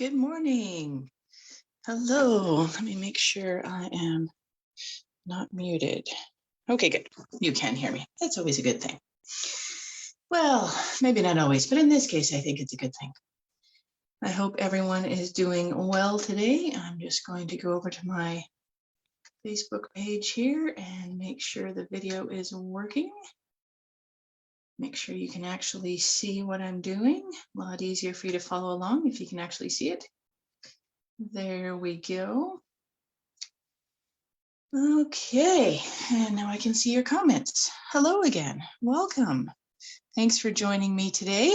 Good morning. Hello. Let me make sure I am not muted. Okay, good. You can hear me. That's always a good thing. Well, maybe not always, but in this case, I think it's a good thing. I hope everyone is doing well today. I'm just going to go over to my Facebook page here and make sure the video is working. Make sure you can actually see what I'm doing. A lot easier for you to follow along if you can actually see it. There we go. Okay, and now I can see your comments. Hello again, welcome. Thanks for joining me today.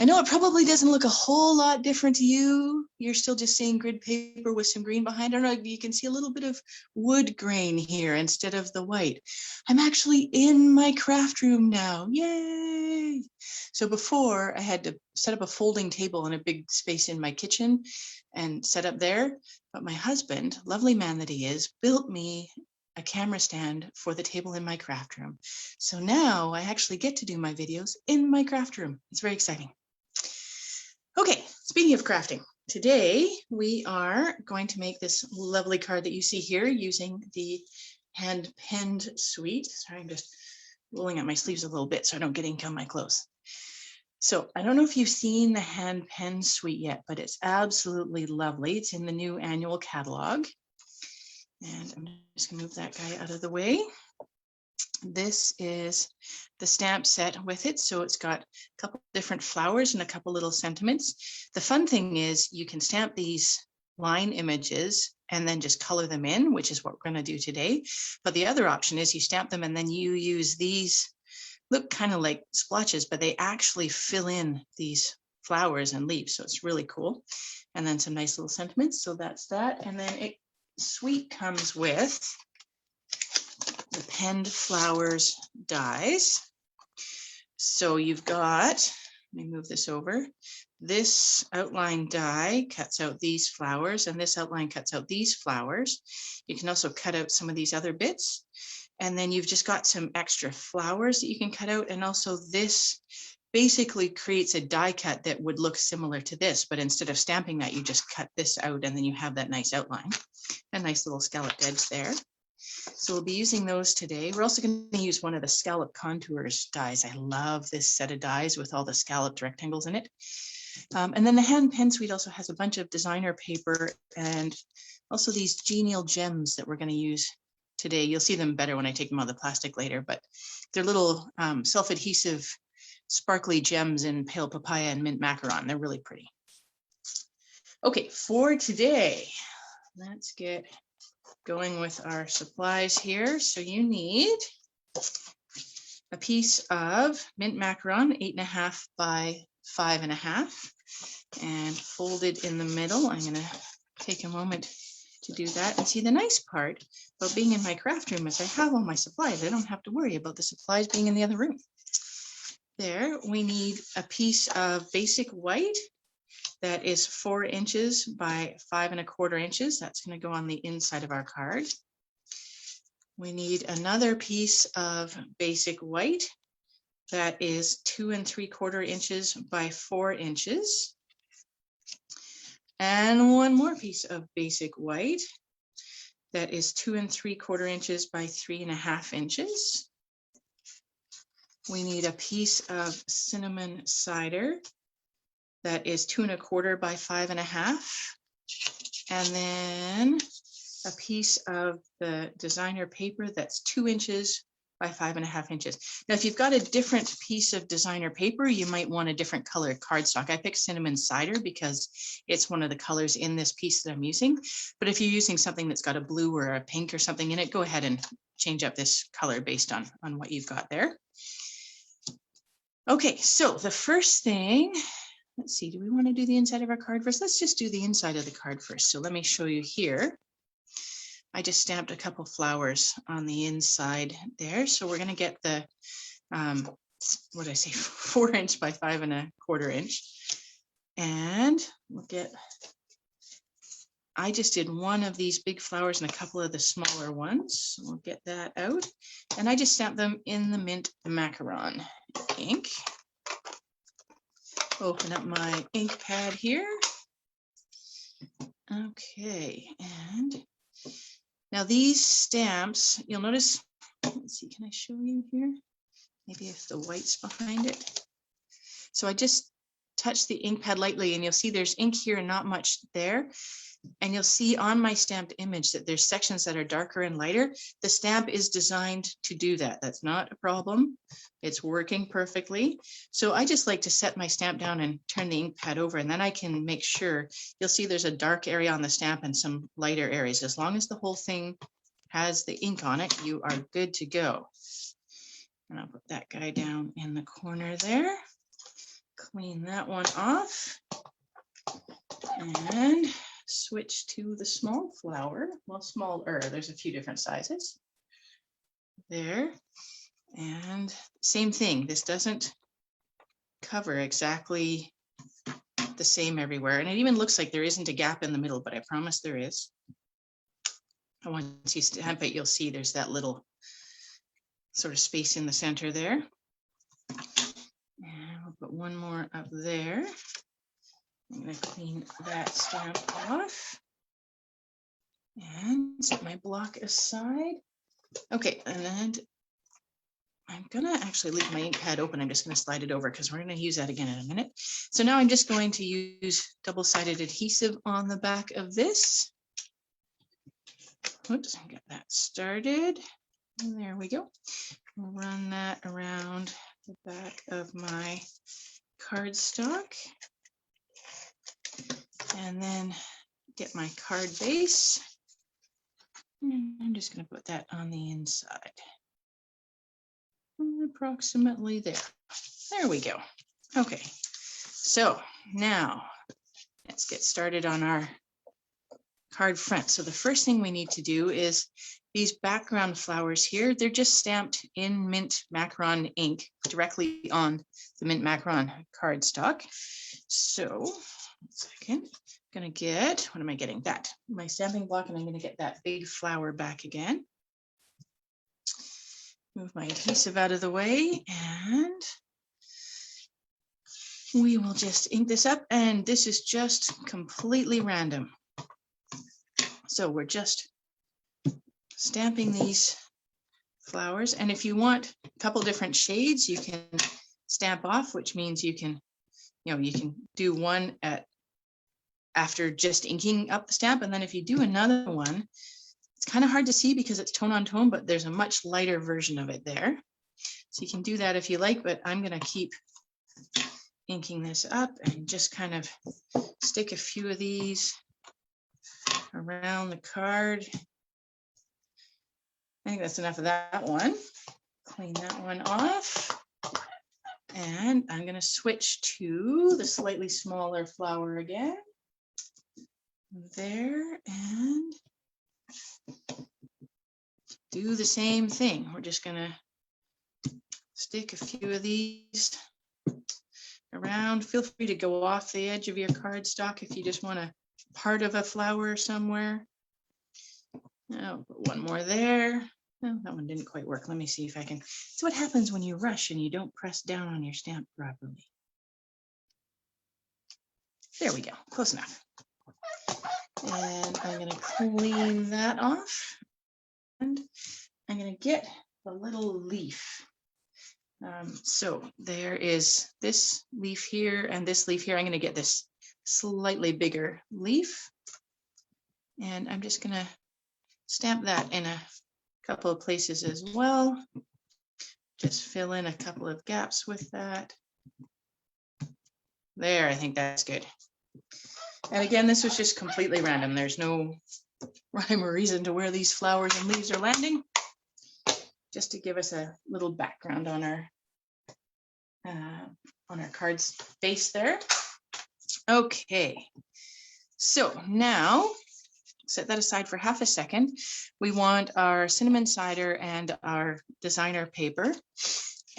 I know it probably doesn't look a whole lot different to you. You're still just seeing grid paper with some green behind. I don't know, you can see a little bit of wood grain here instead of the white. I'm actually in my craft room now, yay! So before I had to set up a folding table in a big space in my kitchen and set up there, but my husband, lovely man that he is, built me a camera stand for the table in my craft room. So now I actually get to do my videos in my craft room. It's very exciting. Okay, speaking of crafting, today we are going to make this lovely card that you see here using the hand-penned suite. Sorry, I'm just rolling up my sleeves a little bit so I don't get ink on my clothes. So I don't know if you've seen the hand-penned suite yet, but it's absolutely lovely. It's in the new annual catalog. And I'm just gonna move that guy out of the way. This is the stamp set with it. So it's got a couple different flowers and a couple little sentiments. The fun thing is you can stamp these line images and then just color them in, which is what we're gonna do today. But the other option is you stamp them and then you use these, look kind of like splotches, but they actually fill in these flowers and leaves. So it's really cool. And then some nice little sentiments. So that's that. And then it suite comes with the penned flowers dies. So you've got, let me move this over. This outline die cuts out these flowers and this outline cuts out these flowers. You can also cut out some of these other bits. And then you've just got some extra flowers that you can cut out. And also this basically creates a die cut that would look similar to this, but instead of stamping that, you just cut this out and then you have that nice outline. A nice little scalloped edge there. So we'll be using those today. We're also going to use one of the Scalloped Contours dies. I love this set of dies with all the scalloped rectangles in it. And then the hand pen suite also has a bunch of designer paper and also these Genial Gems that we're going to use today. You'll see them better when I take them out of the plastic later, but they're little self-adhesive sparkly gems in pale papaya and mint macaron. They're really pretty. Okay, for today, let's get going with our supplies here. So you need a piece of mint macaron, 8.5 by 5.5, and folded in the middle. I'm going to take a moment to do that. And see, the nice part about being in my craft room is I have all my supplies. I don't have to worry about the supplies being in the other room. There, we need a piece of basic white that is 4 inches by 5.25 inches. That's going to go on the inside of our card. We need another piece of basic white that is 2 3/4 inches by 4 inches. And one more piece of basic white that is 2 3/4 inches by 3.5 inches. We need a piece of cinnamon cider that is 2 1/4 by 5.5. And then a piece of the designer paper that's 2 inches by 5.5 inches. Now, if you've got a different piece of designer paper, you might want a different colored cardstock. I picked cinnamon cider because it's one of the colors in this piece that I'm using. But if you're using something that's got a blue or a pink or something in it, go ahead and change up this color based on what you've got there. Okay, so the first thing, let's see, do we want to do the inside of our card first? Let's just do the inside of the card first. So let me show you here. I just stamped a couple flowers on the inside there. So we're going to get the, what did I say, 4 inch by 5.25 inch. And we'll get, I just did one of these big flowers and a couple of the smaller ones. So we'll get that out. And I just stamped them in the mint macaron ink. Open up my ink pad here. Okay, and now these stamps, you'll notice, let's see, can I show you here? Maybe if the white's behind it. So I just touch the ink pad lightly and you'll see there's ink here and not much there. And you'll see on my stamped image that there's sections that are darker and lighter. The stamp is designed to do that. That's not a problem. It's working perfectly. So I just like to set my stamp down and turn the ink pad over, and then I can make sure. You'll see there's a dark area on the stamp and some lighter areas. As long as the whole thing has the ink on it, you are good to go. And I'll put that guy down in the corner there. Clean that one off. And switch to the small flower. Well, smaller, there's a few different sizes there. And same thing, this doesn't cover exactly the same everywhere. And it even looks like there isn't a gap in the middle, but I promise there is. And once you stamp it, you'll see there's that little sort of space in the center there. And we'll put one more up there. I'm going to clean that stamp off and set my block aside. Okay, and then I'm going to actually leave my ink pad open. I'm just going to slide it over because we're going to use that again in a minute. So now I'm just going to use double-sided adhesive on the back of this. Oops, get that started. And there we go. We'll run that around the back of my cardstock. And then get my card base. And I'm just going to put that on the inside. Approximately there. There we go. Okay, so now let's get started on our card front. So the first thing we need to do is these background flowers here, they're just stamped in mint Macaron ink directly on the mint Macaron cardstock. So, 1 second, I'm gonna get, what am I getting? That, my stamping block, and I'm gonna get that big flower back again. Move my adhesive out of the way, and we will just ink this up, and this is just completely random. So we're just stamping these flowers, and if you want a couple different shades, you can stamp off, which means you can, you can do one after just inking up the stamp, and then if you do another one, it's kind of hard to see because it's tone on tone, but there's a much lighter version of it there. So you can do that if you like, but I'm going to keep inking this up and just kind of stick a few of these around the card. I think that's enough of that one. Clean that one off. And I'm going to switch to the slightly smaller flower again. There, and do the same thing. We're just going to stick a few of these around. Feel free to go off the edge of your cardstock if you just want a part of a flower somewhere. I'll put one more there. Oh, that one didn't quite work. Let me see if I can. It's what happens when you rush and you don't press down on your stamp properly. There we go. Close enough. And I'm going to clean that off. And I'm going to get the little leaf. So there is this leaf here and this leaf here. I'm going to get this slightly bigger leaf. And I'm just going to stamp that in a couple of places as well. Just fill in a couple of gaps with that. There, I think that's good. And again, this was just completely random. There's no rhyme or reason to where these flowers and leaves are landing. Just to give us a little background on our card's face there. Okay, so now set that aside for half a second. We want our cinnamon cider and our designer paper.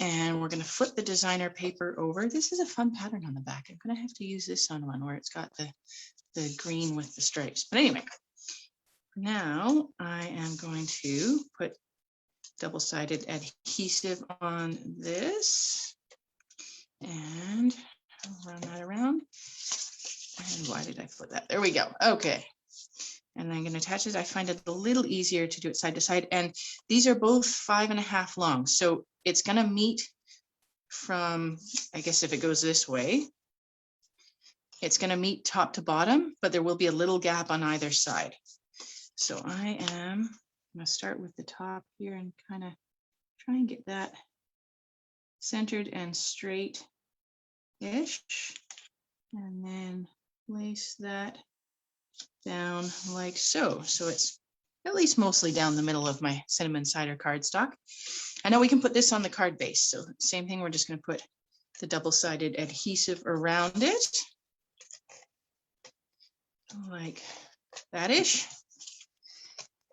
And we're going to flip the designer paper over. This is a fun pattern on the back. I'm going to have to use this on one where it's got the green with the stripes. But anyway, now I am going to put double-sided adhesive on this and run that around. And why did I flip that? There we go. Okay. And I'm going to attach it. I find it a little easier to do it side to side. And these are both 5.5 long. So it's going to meet from, I guess if it goes this way, it's going to meet top to bottom, but there will be a little gap on either side. So I'm going to start with the top here and kind of try and get that centered and straight-ish. And then place that down like so. So it's at least mostly down the middle of my cinnamon cider cardstock. And now we can put this on the card base. So same thing, we're just going to put the double-sided adhesive around it. Like that-ish.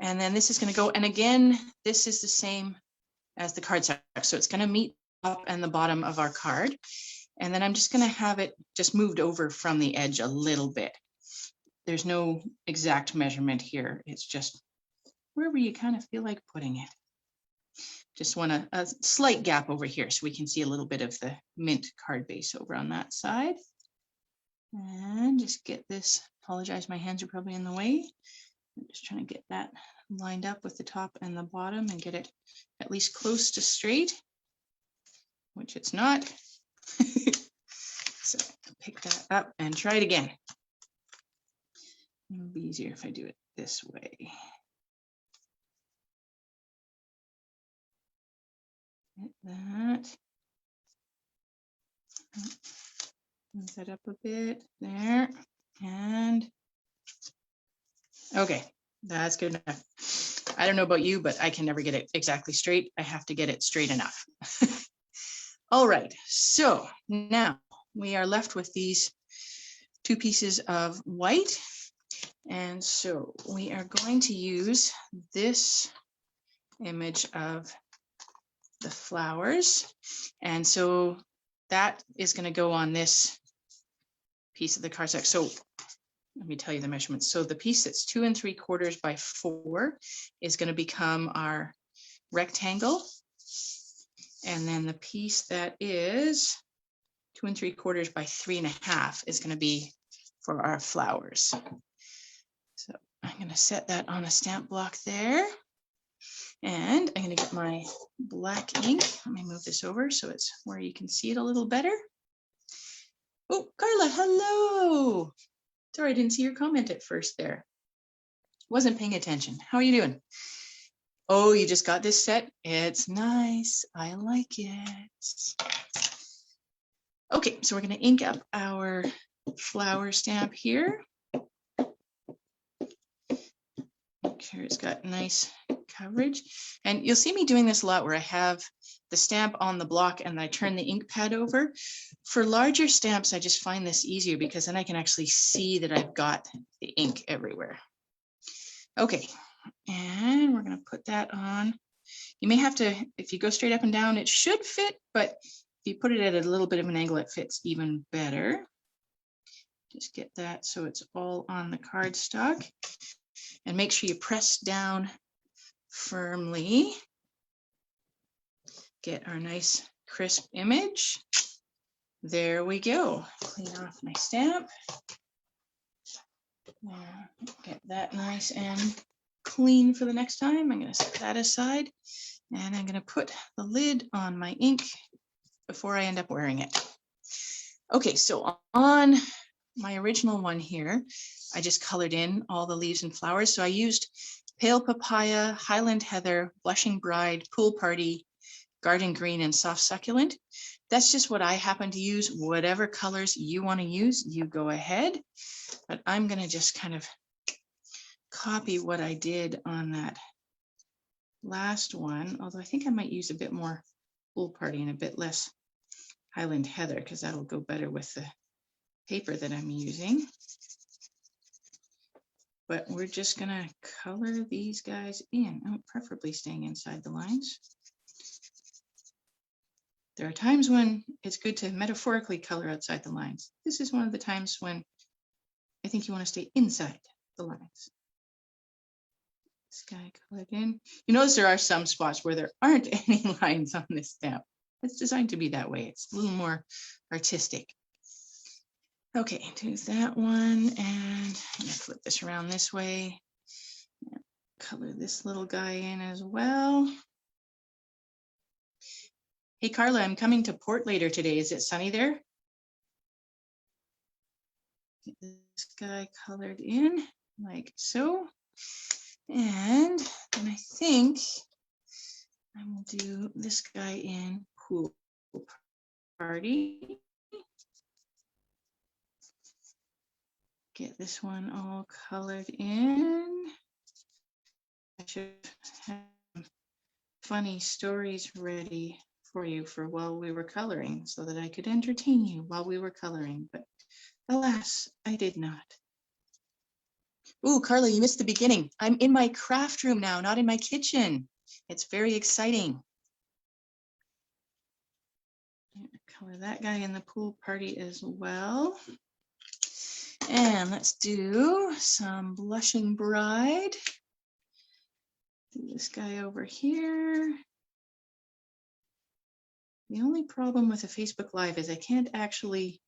And then this is going to go, and again, this is the same as the cardstock. So it's going to meet up and the bottom of our card. And then I'm just going to have it just moved over from the edge a little bit. There's no exact measurement here. It's just wherever you kind of feel like putting it. Just want a slight gap over here so we can see a little bit of the mint card base over on that side. And just get this, apologize, my hands are probably in the way. I'm just trying to get that lined up with the top and the bottom and get it at least close to straight, which it's not. So pick that up and try it again. It'll be easier if I do it this way. Get that. Move that up a bit there. And okay, that's good enough. I don't know about you, but I can never get it exactly straight. I have to get it straight enough. All right, so now we are left with these two pieces of white. And so we are going to use this image of the flowers. And so that is going to go on this piece of the cardstock. So let me tell you the measurements. So the piece that's 2 3/4 by 4 is going to become our rectangle. And then the piece that is 2 3/4 by 3.5 is going to be for our flowers. So I'm going to set that on a stamp block there. And I'm going to get my black ink. Let me move this over so it's where you can see it a little better. Oh, Carla, hello. Sorry, I didn't see your comment at first there. Wasn't paying attention. How are you doing? Oh, you just got this set? It's nice. I like it. Okay, so we're going to ink up our flower stamp here. Make sure it's got nice coverage. And you'll see me doing this a lot where I have the stamp on the block and I turn the ink pad over. For larger stamps, I just find this easier because then I can actually see that I've got the ink everywhere. Okay, and we're going to put that on. You may have to, if you go straight up and down, it should fit, but if you put it at a little bit of an angle, it fits even better. Just get that so it's all on the cardstock. And make sure you press down firmly. Get our nice crisp image. There we go. Clean off my stamp. Get that nice and clean for the next time. I'm going to set that aside and I'm going to put the lid on my ink before I end up wearing it. Okay, so on my original one here, I just colored in all the leaves and flowers. So I used Pale Papaya, Highland Heather, Blushing Bride, Pool Party, Garden Green, and Soft Succulent. That's just what I happen to use. Whatever colors you want to use, you go ahead. But I'm going to just kind of copy what I did on that last one, although I think I might use a bit more Pool Party and a bit less Highland Heather because that'll go better with the paper that I'm using. But we're just going to color these guys in, preferably staying inside the lines. There are times when it's good to metaphorically color outside the lines. This is one of the times when I think you want to stay inside the lines. This guy colored in. You notice there are some spots where there aren't any lines on this stamp. It's designed to be that way. It's a little more artistic. Okay, do that one, and I'm gonna flip this around this way. Color this little guy in as well. Hey, Carla, I'm coming to Port later today. Is it sunny there? Get this guy colored in like so. And then I think I will do this guy in Pool Party. Get this one all colored in. I should have funny stories ready for you for while we were coloring so that I could entertain you while we were coloring, but alas, I did not. Ooh, Carla, you missed the beginning. I'm in my craft room now, not in my kitchen. It's very exciting. Color that guy in the Pool Party as well. And let's do some Blushing Bride. Do this guy over here. The only problem with a Facebook Live is I can't actually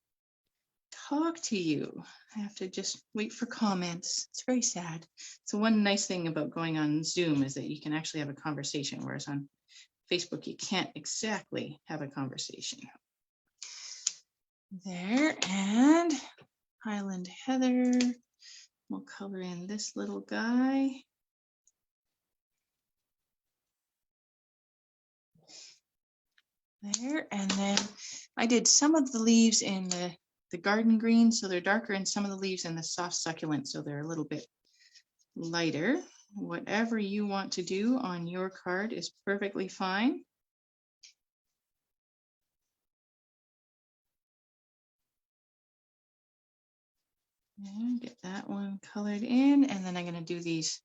talk to you. I have to just wait for comments. It's very sad. So one nice thing about going on Zoom is that you can actually have a conversation, whereas on Facebook, you can't exactly have a conversation. There, and Highland Heather. We'll color in this little guy. There, and then I did some of the leaves in the garden green, so they're darker, and some of the leaves in the soft succulent, so they're a little bit lighter. Whatever you want to do on your card is perfectly fine. And get that one colored in, and then I'm going to do these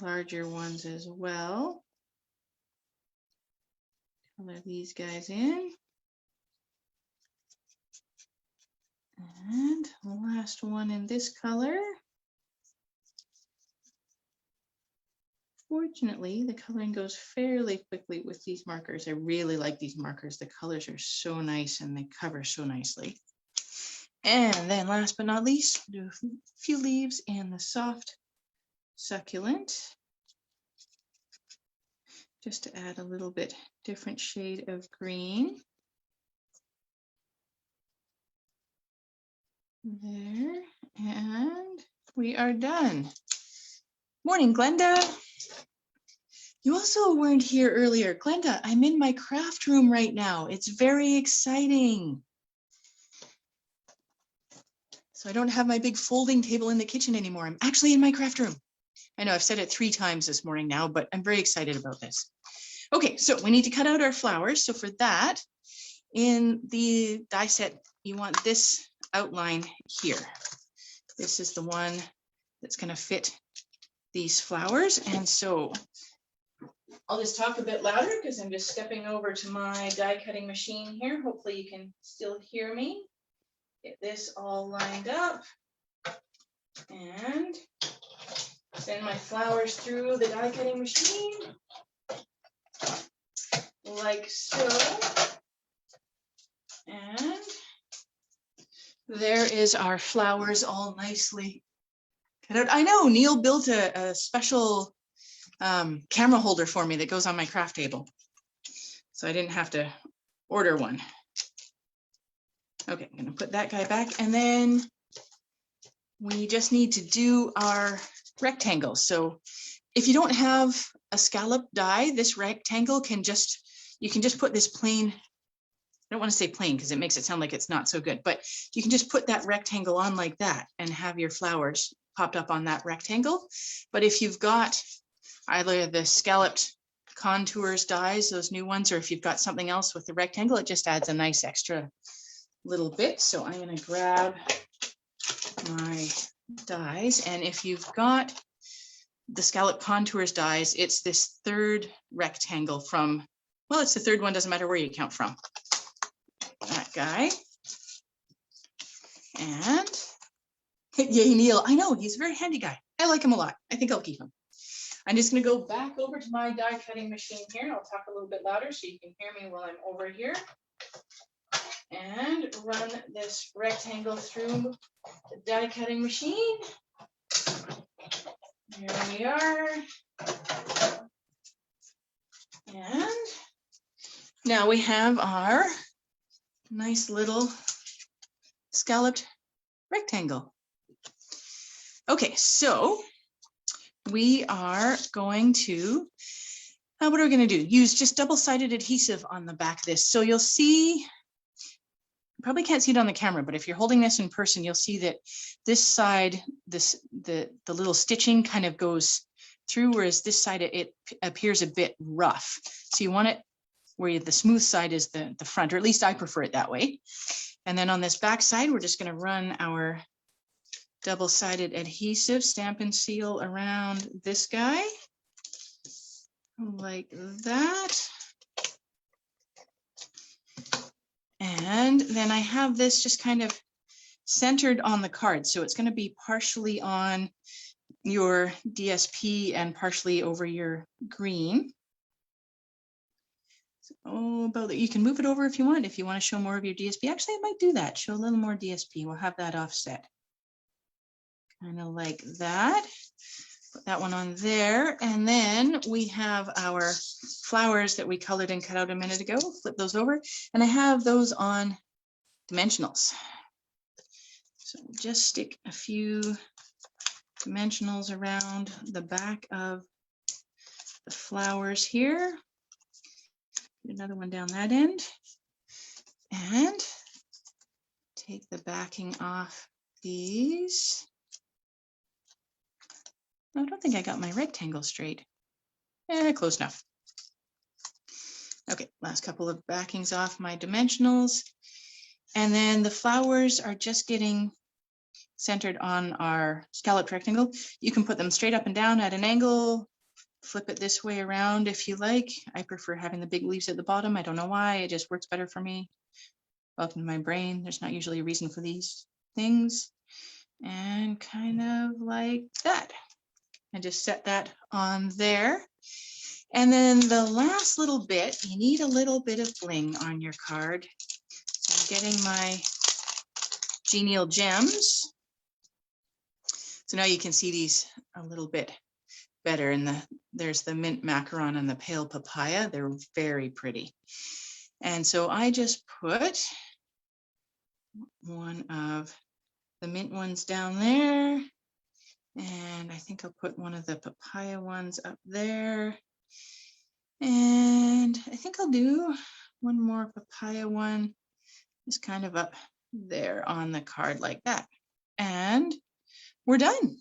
larger ones as well. Color these guys in. And the last one in this color. Fortunately, the coloring goes fairly quickly with these markers. I really like these markers. The colors are so nice and they cover so nicely. And then last but not least, do a few leaves in the soft succulent, just to add a little bit different shade of green. There, and we are done. Morning, Glenda. You also weren't here earlier. Glenda, I'm in my craft room right now. It's very exciting. So I don't have my big folding table in the kitchen anymore. I'm actually in my craft room. I know I've said it 3 times this morning now, but I'm very excited about this. Okay, so we need to cut out our flowers. So for that, in the die set, you want this outline here. This is the one that's going to fit these flowers. And so I'll just talk a bit louder because I'm just stepping over to my die cutting machine here. Hopefully you can still hear me. Get this all lined up and send my flowers through the die cutting machine like so. And there is our flowers all nicely cut out. I know Neil built a special camera holder for me that goes on my craft table, so I didn't have to order one. Okay, I'm going to put that guy back, and then we just need to do our rectangle. So if you don't have a scallop die, this rectangle can just, you can just put this plain, I don't want to say plain because it makes it sound like it's not so good, but you can just put that rectangle on like that and have your flowers popped up on that rectangle. But if you've got either the Scalloped Contours dies, those new ones, or if you've got something else with the rectangle, it just adds a nice extra little bit. So I'm going to grab my dies, and if you've got the Scalloped Contours dies, it's this third rectangle from, well, it's the third one, doesn't matter where you count from. That guy. And yay, Neil. I know, he's a very handy guy. I like him a lot. I think I'll keep him. I'm just going to go back over to my die cutting machine here. I'll talk a little bit louder so you can hear me while I'm over here. and run this rectangle through the die cutting machine. Here we are. And now we have our nice little scalloped rectangle. Okay, so we are going to, what are we going to do? Use just double-sided adhesive on the back of this. So you'll see, you probably can't see it on the camera, but if you're holding this in person, you'll see that this side, the little stitching kind of goes through, whereas this side, it appears a bit rough. So you want it where the smooth side is the front, or at least I prefer it that way. And then on this back side, we're just going to run our double-sided adhesive, stamp and seal around this guy, like that. And then I have this just kind of centered on the card. So it's going to be partially on your DSP and partially over your green. So about that, you can move it over if you want to show more of your DSP. Actually, I might do that, show a little more DSP. We'll have that offset. Kind of like that. Put that one on there. And then we have our flowers that we colored and cut out a minute ago. Flip those over. And I have those on dimensionals. So just stick a few dimensionals around the back of the flowers here. Another one down that end. And take the backing off these. I don't think I got my rectangle straight. Close enough. Okay, last couple of backings off my dimensionals. And then the flowers are just getting centered on our scalloped rectangle. You can put them straight up and down at an angle, flip it this way around if you like. I prefer having the big leaves at the bottom. I don't know why, it just works better for me. Welcome to my brain. There's not usually a reason for these things. And kind of like that. And just set that on there. And then the last little bit, you need a little bit of bling on your card. So I'm getting my Genial Gems. So now you can see these a little bit better. And there's the mint macaron and the pale papaya. They're very pretty. And so I just put one of the mint ones down there. And I think I'll put one of the papaya ones up there. And I think I'll do one more papaya one, just kind of up there on the card like that. And we're done.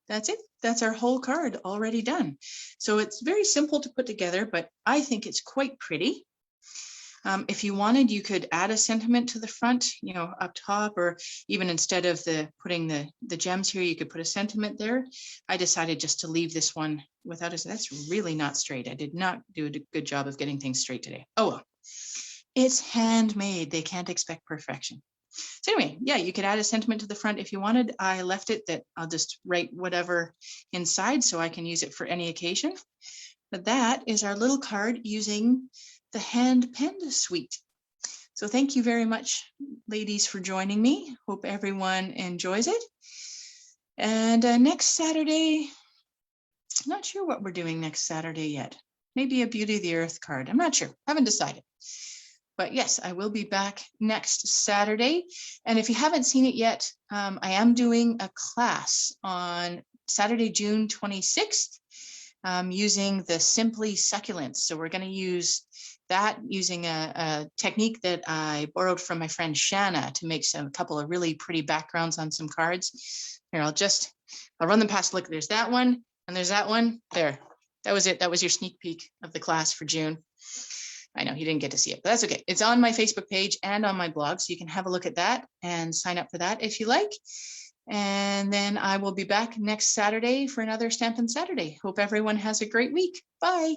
That's it. That's our whole card already done. So it's very simple to put together, but I think it's quite pretty. If you wanted, you could add a sentiment to the front, you know, up top, or even instead of putting the gems here, you could put a sentiment there. I decided just to leave this one without it. That's really not straight. I did not do a good job of getting things straight today. Oh, well, it's handmade. They can't expect perfection. So anyway, yeah, you could add a sentiment to the front if you wanted. I left it that I'll just write whatever inside so I can use it for any occasion. But that is our little card using the hand penned suite. So thank you very much, ladies, for joining me. Hope everyone enjoys it. And next Saturday, I'm not sure what we're doing next Saturday yet. Maybe a Beauty of the Earth card. I'm not sure. Haven't decided. But yes, I will be back next Saturday. And if you haven't seen it yet, I am doing a class on Saturday, June 26th, using the Simply Succulents. So we're going to use that using a technique that I borrowed from my friend Shanna to make a couple of really pretty backgrounds on some cards. Here, I'll run them past. Look, there's that one and there's that one. There, that was it. That was your sneak peek of the class for June. I know you didn't get to see it, but that's okay. It's on my Facebook page and on my blog, so you can have a look at that and sign up for that if you like. And then I will be back next Saturday for another Stampin' Saturday. Hope everyone has a great week. Bye.